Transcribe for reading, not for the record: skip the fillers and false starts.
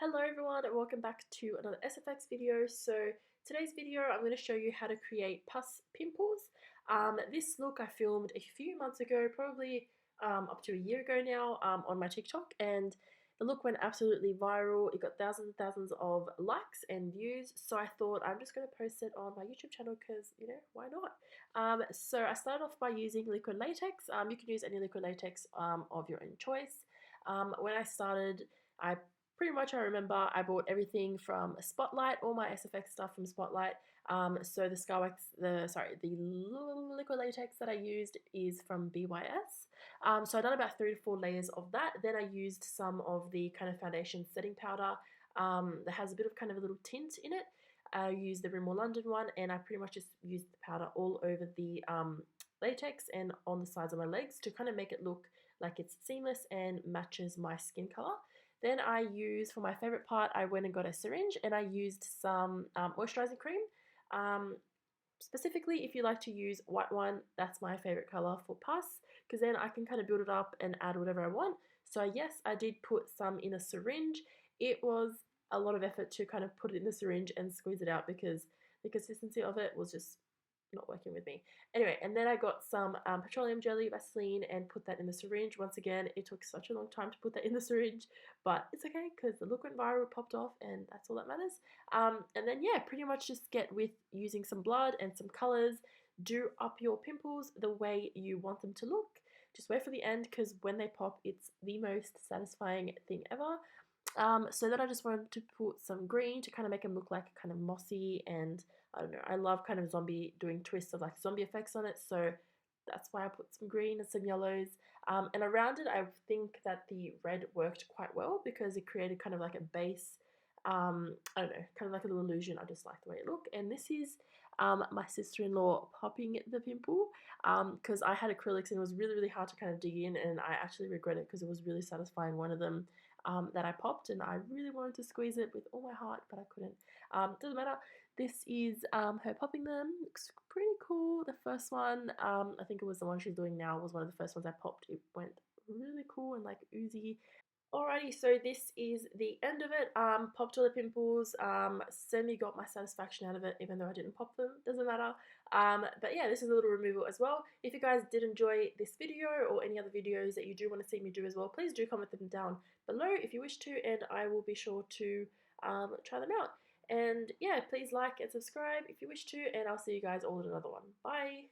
Hello everyone and welcome back to another SFX video. So today's video I'm going to show you how to create pus pimples. This look I filmed a few months ago, probably up to a year ago now, on my TikTok, and the look went absolutely viral. It got thousands and thousands of likes and views, so I thought I'm just going to post it on my YouTube channel because, you know, why not? So I started off by using liquid latex. You can use any liquid latex of your own choice. When I started, I remember I bought everything from Spotlight, all my SFX stuff from Spotlight. So the liquid latex that I used is from BYS. So I done about 3 to 4 layers of that. Then I used some of the kind of foundation setting powder that has a bit of kind of a little tint in it. I used the Rimmel London one, and I pretty much just used the powder all over the latex and on the sides of my legs to kind of make it look like it's seamless and matches my skin color. Then I used, for my favorite part, I went and got a syringe and I used some moisturizing cream. Specifically, if you like to use white one, that's my favorite color for pus, because then I can kind of build it up and add whatever I want. So yes, I did put some in a syringe. It was a lot of effort to kind of put it in the syringe and squeeze it out because the consistency of it was just not working with me. Anyway, and then I got some petroleum jelly, Vaseline, and put that in the syringe. Once again, it took such a long time to put that in the syringe, but it's okay because the look went viral, popped off, and that's all that matters. And then yeah, pretty much just get with using some blood and some colors. Do up your pimples the way you want them to look. Just wait for the end because when they pop, it's the most satisfying thing ever. So then I just wanted to put some green to kind of make them look like kind of mossy, and I don't know, I love kind of doing twists of like zombie effects on it, so that's why I put some green and some yellows. And around it, I think that the red worked quite well because it created kind of like a base, I don't know, kind of like a little illusion. I just like the way it looked. And this is my sister-in-law popping the pimple because I had acrylics and it was really, really hard to kind of dig in, and I actually regret it because it was really satisfying, one of them that I popped, and I really wanted to squeeze it with all my heart, but I couldn't. Doesn't matter. This is her popping them. Looks pretty cool. The first one, I think it was the one she's doing now, was one of the first ones I popped. It went really cool and like oozy. Alrighty, so this is the end of it. Popped all the pimples. Semi got my satisfaction out of it, even though I didn't pop them. Doesn't matter. But yeah, this is a little removal as well. If you guys did enjoy this video or any other videos that you do want to see me do as well, please do comment them down below if you wish to, and I will be sure to try them out. And yeah, please like and subscribe if you wish to, and I'll see you guys all in another one. Bye!